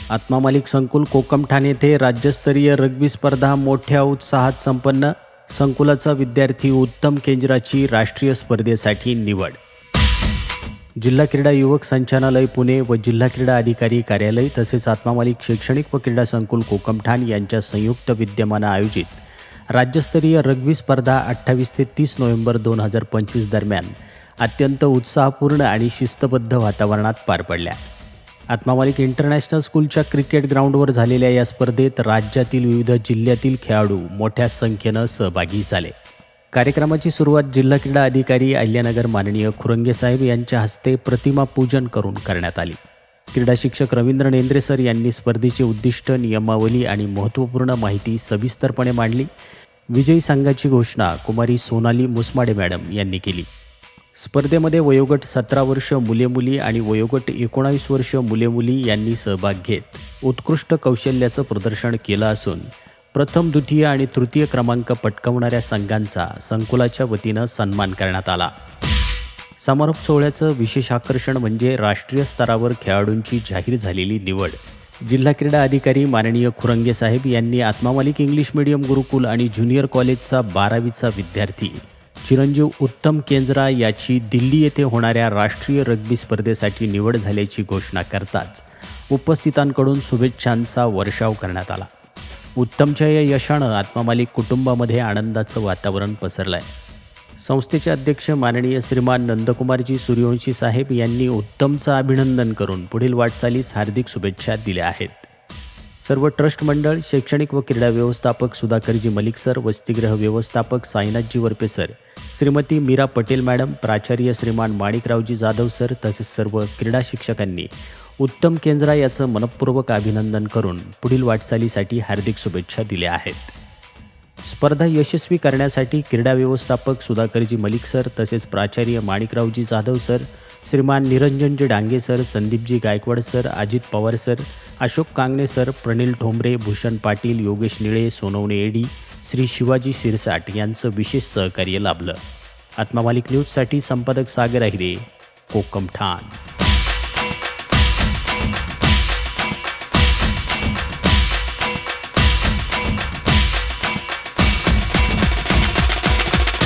आत्मा मालिक संकुल कोकमठाण येथे राज्यस्तरीय रग्बी स्पर्धा मोठ्या उत्साहात संपन्न. संकुलाचा विद्यार्थी उत्तम केंजराची राष्ट्रीय स्पर्धेसाठी निवड. जिल्हा क्रीडा युवक संचालनालय पुणे व जिल्हा क्रीडा अधिकारी कार्यालय तसेच आत्मा मालिक शैक्षणिक व क्रीडा संकुल कोकमठाण यांच्या संयुक्त विद्यमाने आयोजित राज्यस्तरीय रग्बी स्पर्धा 28 ते 30 नोव्हेंबर 2025 दरम्यान अत्यंत उत्साहपूर्ण आणि शिस्तबद्ध वातावरणात पार पडल्या. आत्मा मालिक इंटरनॅशनल स्कूलच्या क्रिकेट ग्राउंडवर झालेल्या या स्पर्धेत राज्यातील विविध जिल्ह्यातील खेळाडू मोठ्या संख्येनं सहभागी झाले. कार्यक्रमाची सुरुवात जिल्हा क्रीडा अधिकारी अहिल्यानगर माननीय खुरंगे साहेब यांच्या हस्ते प्रतिमा पूजन करून करण्यात आली. क्रीडा शिक्षक रवींद्र नेंद्रे सर यांनी स्पर्धेचे उद्दिष्ट, नियमावली आणि महत्त्वपूर्ण माहिती सविस्तरपणे मांडली. विजयी संघाची घोषणा कुमारी सोनाली मुसमाडे मॅडम यांनी केली. स्पर्धेमध्ये वयोगट 17 वर्ष मुले-मुली आणि वयोगट 19 वर्ष मुले-मुली यांनी सहभाग घेत उत्कृष्ट कौशल्याचं प्रदर्शन केलं असून प्रथम, द्वितीय आणि तृतीय क्रमांक पटकावणाऱ्या संघांचा संकुलाच्या वतीनं सन्मान करण्यात आला. समारोप सोहळ्याचं विशेष आकर्षण म्हणजे राष्ट्रीय स्तरावर खेळाडूंची जाहीर झालेली निवड. जिल्हा क्रीडा अधिकारी माननीय खुरंगे साहेब यांनी आत्मा मालिक इंग्लिश मीडियम गुरुकुल आणि ज्युनियर कॉलेजचा 12वीचा विद्यार्थी चिरंजीव उत्तम केंजरा याची दिल्ली येथे होणाऱ्या राष्ट्रीय रग्बी स्पर्धेसाठी निवड झाल्याची घोषणा करताच उपस्थितांकडून शुभेच्छांचा वर्षाव करण्यात आला. उत्तमच्या या यशानं आत्मा मालिक कुटुंबामध्ये आनंदाचं वातावरण पसरलं आहे. संस्थेचे अध्यक्ष माननीय श्रीमान नंदकुमारजी सूर्यवंशी साहेब यांनी उत्तमचं अभिनंदन करून पुढील वाटचालीस हार्दिक शुभेच्छा दिल्या आहेत. सर्व ट्रस्ट मंडळ, शैक्षणिक व क्रीडा व्यवस्थापक सुधाकरजी मलिक सर, वसतिगृह व्यवस्थापक साईनाथजी वरपे सर, श्रीमती मीरा पटेल मॅडम, प्राचार्य श्रीमान माणिकरावजी जाधव सर तसेच सर्व क्रीडा शिक्षकांनी उत्तम केंजरा याचं मनपूर्वक अभिनंदन करून पुढील वाटचालीसाठी हार्दिक शुभेच्छा दिल्या आहेत. स्पर्धा यशस्वी करण्यासाठी क्रीडा व्यवस्थापक सुधाकरजी मलिक सर तसेच प्राचार्य माणिकरावजी जाधव सर, श्रीमान Niranjanji Dange sir, Sandeepji Gaikwad sir, Ajit Pawar sir, Ashok Kangane sir, Pranil Thombare, Bhushan Patil, Yogesh Nile, Sonawane AD, Shri Shivaji Shirsat यांचं विशेष सहकार्य लाभलं. आत्मा मालिक न्यूजसाठी संपादक सागर अहिरे, कोकमठाण.